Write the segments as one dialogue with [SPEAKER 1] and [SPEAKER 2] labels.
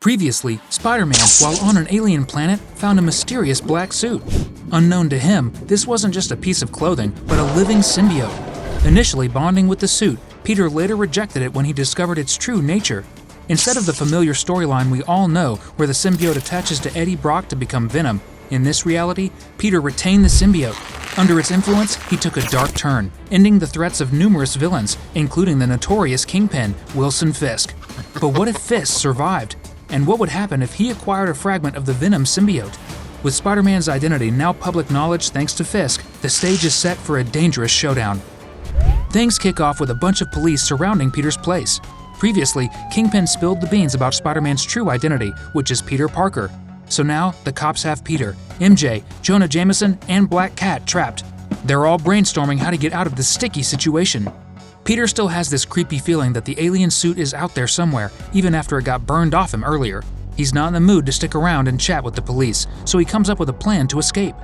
[SPEAKER 1] Previously, Spider-Man, while on an alien planet, found a mysterious black suit. Unknown to him, this wasn't just a piece of clothing, but a living symbiote. Initially bonding with the suit, Peter later rejected it when he discovered its true nature. Instead of the familiar storyline we all know, where the symbiote attaches to Eddie Brock to become Venom, in this reality, Peter retained the symbiote. Under its influence, he took a dark turn, ending the threats of numerous villains, including the notorious Kingpin, Wilson Fisk. But what if Fisk survived? And what would happen if he acquired a fragment of the Venom symbiote? With Spider-Man's identity now public knowledge thanks to Fisk, the stage is set for a dangerous showdown. Things kick off with a bunch of police surrounding Peter's place. Previously, Kingpin spilled the beans about Spider-Man's true identity, which is Peter Parker. So now, the cops have Peter, MJ, Jonah Jameson, and Black Cat trapped. They're all brainstorming how to get out of this sticky situation. Peter still has this creepy feeling that the alien suit is out there somewhere, even after it got burned off him earlier. He's not in the mood to stick around and chat with the police, so he comes up with a plan to escape.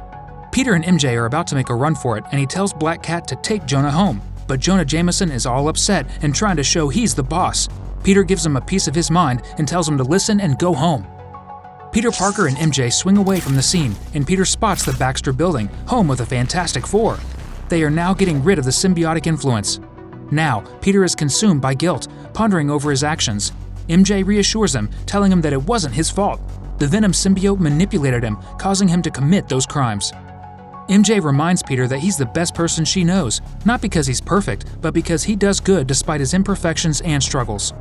[SPEAKER 1] Peter and MJ are about to make a run for it, and he tells Black Cat to take Jonah home. But Jonah Jameson is all upset and trying to show he's the boss. Peter gives him a piece of his mind and tells him to listen and go home. Peter Parker and MJ swing away from the scene, and Peter spots the Baxter building, home of the Fantastic Four. They are now getting rid of the symbiotic influence. Now, Peter is consumed by guilt, pondering over his actions. MJ reassures him, telling him that it wasn't his fault. The Venom symbiote manipulated him, causing him to commit those crimes. MJ reminds Peter that he's the best person she knows, not because he's perfect, but because he does good despite his imperfections and struggles.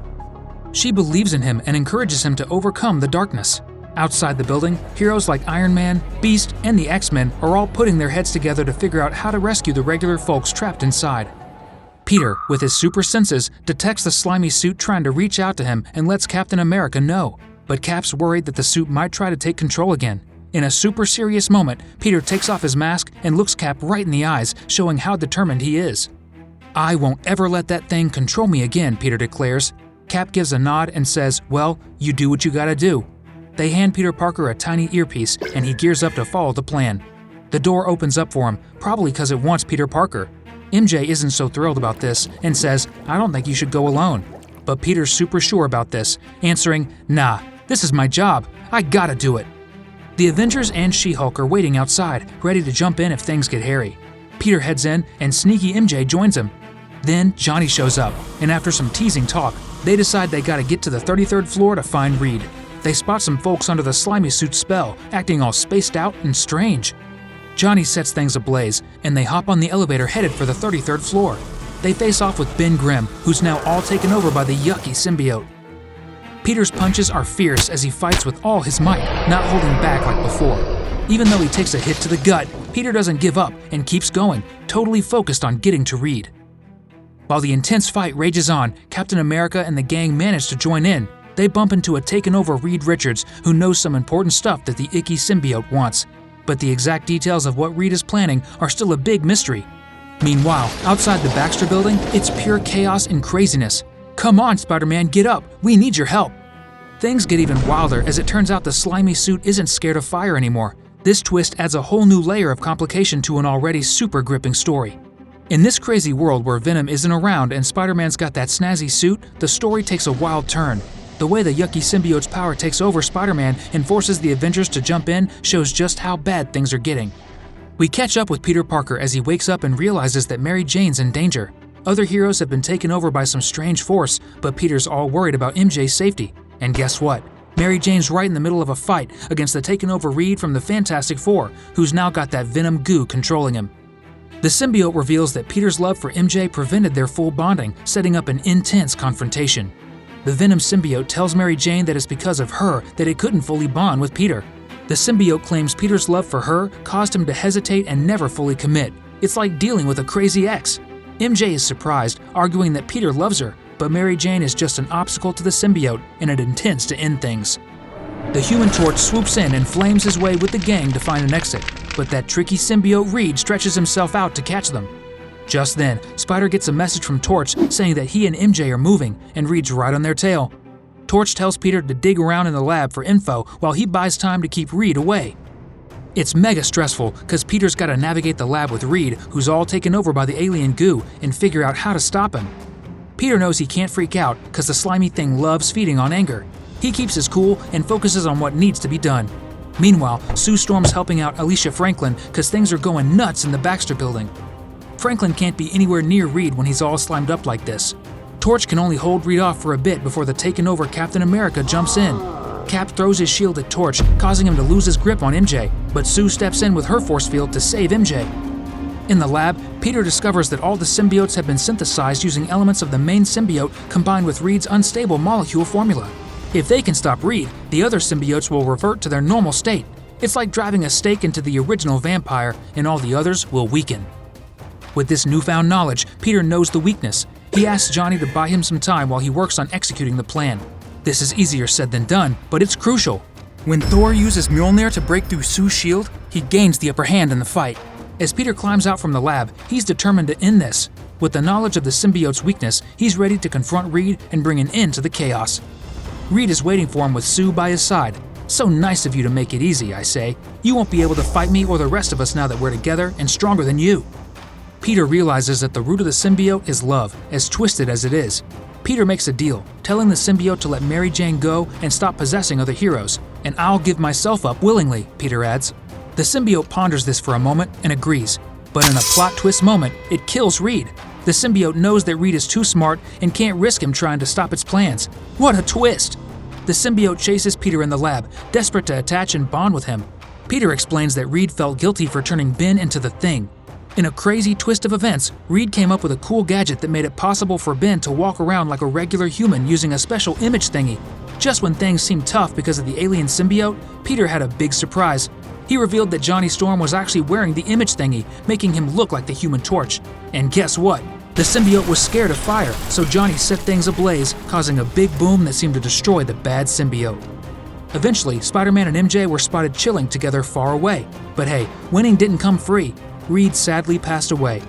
[SPEAKER 1] She believes in him and encourages him to overcome the darkness. Outside the building, heroes like Iron Man, Beast, and the X-Men are all putting their heads together to figure out how to rescue the regular folks trapped inside. Peter, with his super senses, detects the slimy suit trying to reach out to him and lets Captain America know. But Cap's worried that the suit might try to take control again. In a super serious moment, Peter takes off his mask and looks Cap right in the eyes, showing how determined he is. "I won't ever let that thing control me again," Peter declares. Cap gives a nod and says, "Well, you do what you gotta do." They hand Peter Parker a tiny earpiece, and he gears up to follow the plan. The door opens up for him, probably because it wants Peter Parker. MJ isn't so thrilled about this and says, "I don't think you should go alone." But Peter's super sure about this, answering, "Nah, this is my job. I gotta do it." The Avengers and She-Hulk are waiting outside, ready to jump in if things get hairy. Peter heads in, and sneaky MJ joins him. Then Johnny shows up, and after some teasing talk, they decide they gotta get to the 33rd floor to find Reed. They spot some folks under the slimy suit's spell, acting all spaced out and strange. Johnny sets things ablaze, and they hop on the elevator headed for the 33rd floor. They face off with Ben Grimm, who's now all taken over by the yucky symbiote. Peter's punches are fierce as he fights with all his might, not holding back like before. Even though he takes a hit to the gut, Peter doesn't give up and keeps going, totally focused on getting to Reed. While the intense fight rages on, Captain America and the gang manage to join in. They bump into a taken-over Reed Richards, who knows some important stuff that the icky symbiote wants. But the exact details of what Reed is planning are still a big mystery. Meanwhile, outside the Baxter building, it's pure chaos and craziness. "Come on, Spider-Man, get up! We need your help!" Things get even wilder as it turns out the slimy suit isn't scared of fire anymore. This twist adds a whole new layer of complication to an already super gripping story. In this crazy world where Venom isn't around and Spider-Man's got that snazzy suit, the story takes a wild turn. The way the yucky symbiote's power takes over Spider-Man and forces the Avengers to jump in shows just how bad things are getting. We catch up with Peter Parker as he wakes up and realizes that Mary Jane's in danger. Other heroes have been taken over by some strange force, but Peter's all worried about MJ's safety. And guess what? Mary Jane's right in the middle of a fight against the taken over Reed from the Fantastic Four, who's now got that Venom goo controlling him. The symbiote reveals that Peter's love for MJ prevented their full bonding, setting up an intense confrontation. The Venom symbiote tells Mary Jane that it's because of her that it couldn't fully bond with Peter. The symbiote claims Peter's love for her caused him to hesitate and never fully commit. It's like dealing with a crazy ex. MJ is surprised, arguing that Peter loves her, but Mary Jane is just an obstacle to the symbiote, and it intends to end things. The Human Torch swoops in and flames his way with the gang to find an exit, but that tricky symbiote Reed stretches himself out to catch them. Just then, Spider gets a message from Torch saying that he and MJ are moving, and Reed's right on their tail. Torch tells Peter to dig around in the lab for info while he buys time to keep Reed away. It's mega stressful because Peter's got to navigate the lab with Reed, who's all taken over by the alien goo, and figure out how to stop him. Peter knows he can't freak out because the slimy thing loves feeding on anger. He keeps his cool and focuses on what needs to be done. Meanwhile, Sue Storm's helping out Alicia Franklin because things are going nuts in the Baxter building. Franklin can't be anywhere near Reed when he's all slimed up like this. Torch can only hold Reed off for a bit before the taken over Captain America jumps in. Cap throws his shield at Torch, causing him to lose his grip on MJ, but Sue steps in with her force field to save MJ. In the lab, Peter discovers that all the symbiotes have been synthesized using elements of the main symbiote combined with Reed's unstable molecule formula. If they can stop Reed, the other symbiotes will revert to their normal state. It's like driving a stake into the original vampire, and all the others will weaken. With this newfound knowledge, Peter knows the weakness. He asks Johnny to buy him some time while he works on executing the plan. This is easier said than done, but it's crucial. When Thor uses Mjolnir to break through Sue's shield, he gains the upper hand in the fight. As Peter climbs out from the lab, he's determined to end this. With the knowledge of the symbiote's weakness, he's ready to confront Reed and bring an end to the chaos. Reed is waiting for him with Sue by his side. So nice of you to make it easy, I say. You won't be able to fight me or the rest of us now that we're together and stronger than you. Peter realizes that the root of the symbiote is love, as twisted as it is. Peter makes a deal, telling the symbiote to let Mary Jane go and stop possessing other heroes. And I'll give myself up willingly, Peter adds. The symbiote ponders this for a moment and agrees. But in a plot twist moment, it kills Reed. The symbiote knows that Reed is too smart and can't risk him trying to stop its plans. What a twist! The symbiote chases Peter in the lab, desperate to attach and bond with him. Peter explains that Reed felt guilty for turning Ben into the Thing. In a crazy twist of events, Reed came up with a cool gadget that made it possible for Ben to walk around like a regular human using a special image thingy. Just when things seemed tough because of the alien symbiote, Peter had a big surprise. He revealed that Johnny Storm was actually wearing the image thingy, making him look like the Human Torch. And guess what? The symbiote was scared of fire, so Johnny set things ablaze, causing a big boom that seemed to destroy the bad symbiote. Eventually, Spider-Man and MJ were spotted chilling together far away. But hey, winning didn't come free. Reed sadly passed away.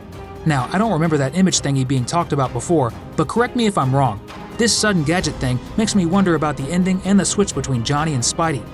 [SPEAKER 1] Now, I don't remember that image thingy being talked about before, but correct me if I'm wrong. This sudden gadget thing makes me wonder about the ending and the switch between Johnny and Spidey.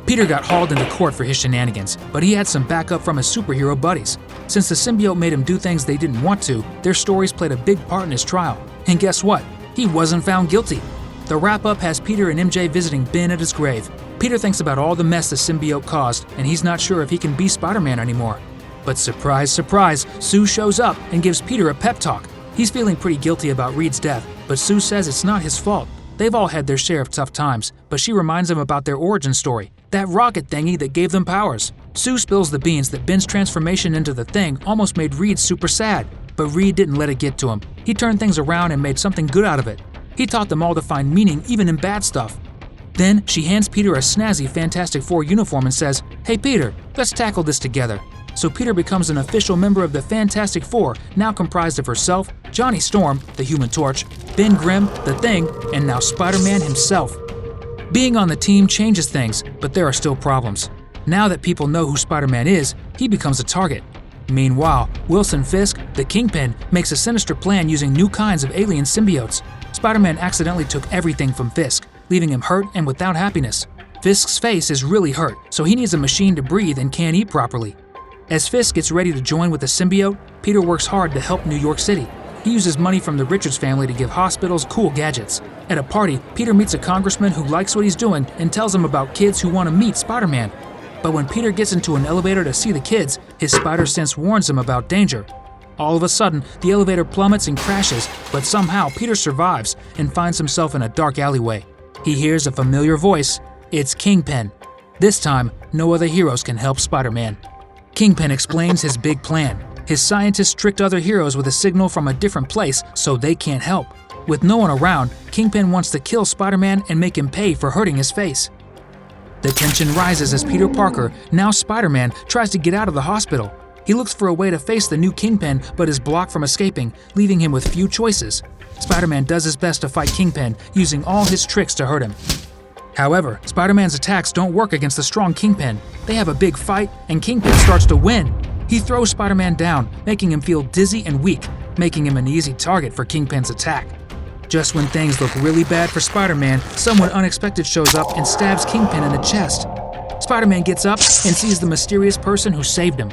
[SPEAKER 1] Peter got hauled into court for his shenanigans, but he had some backup from his superhero buddies. Since the symbiote made him do things they didn't want to, their stories played a big part in his trial. And guess what? He wasn't found guilty. The wrap-up has Peter and MJ visiting Ben at his grave. Peter thinks about all the mess the symbiote caused, and he's not sure if he can be Spider-Man anymore. But surprise, surprise, Sue shows up and gives Peter a pep talk. He's feeling pretty guilty about Reed's death, but Sue says it's not his fault. They've all had their share of tough times, but she reminds him about their origin story, that rocket thingy that gave them powers. Sue spills the beans that Ben's transformation into the Thing almost made Reed super sad, but Reed didn't let it get to him. He turned things around and made something good out of it. He taught them all to find meaning even in bad stuff. Then she hands Peter a snazzy Fantastic Four uniform and says, "Hey Peter, let's tackle this together." So Peter becomes an official member of the Fantastic Four, now comprised of herself, Johnny Storm, the Human Torch, Ben Grimm, the Thing, and now Spider-Man himself. Being on the team changes things, but there are still problems. Now that people know who Spider-Man is, he becomes a target. Meanwhile, Wilson Fisk, the Kingpin, makes a sinister plan using new kinds of alien symbiotes. Spider-Man accidentally took everything from Fisk, leaving him hurt and without happiness. Fisk's face is really hurt, so he needs a machine to breathe and can't eat properly. As Fisk gets ready to join with the symbiote, Peter works hard to help New York City. He uses money from the Richards family to give hospitals cool gadgets. At a party, Peter meets a congressman who likes what he's doing and tells him about kids who want to meet Spider-Man. But when Peter gets into an elevator to see the kids, his spider sense warns him about danger. All of a sudden, the elevator plummets and crashes, but somehow Peter survives and finds himself in a dark alleyway. He hears a familiar voice. It's Kingpin. This time, no other heroes can help Spider-Man. Kingpin explains his big plan. His scientists tricked other heroes with a signal from a different place so they can't help. With no one around, Kingpin wants to kill Spider-Man and make him pay for hurting his face. The tension rises as Peter Parker, now Spider-Man, tries to get out of the hospital. He looks for a way to face the new Kingpin but is blocked from escaping, leaving him with few choices. Spider-Man does his best to fight Kingpin, using all his tricks to hurt him. However, Spider-Man's attacks don't work against the strong Kingpin. They have a big fight, and Kingpin starts to win. He throws Spider-Man down, making him feel dizzy and weak, making him an easy target for Kingpin's attack. Just when things look really bad for Spider-Man, someone unexpected shows up and stabs Kingpin in the chest. Spider-Man gets up and sees the mysterious person who saved him.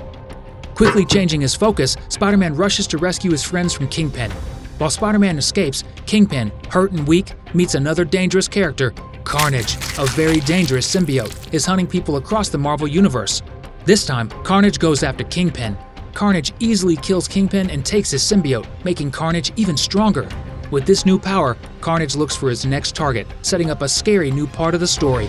[SPEAKER 1] Quickly changing his focus, Spider-Man rushes to rescue his friends from Kingpin. While Spider-Man escapes, Kingpin, hurt and weak, meets another dangerous character, Carnage, a very dangerous symbiote, is hunting people across the Marvel Universe. This time, Carnage goes after Kingpin. Carnage easily kills Kingpin and takes his symbiote, making Carnage even stronger. With this new power, Carnage looks for his next target, setting up a scary new part of the story.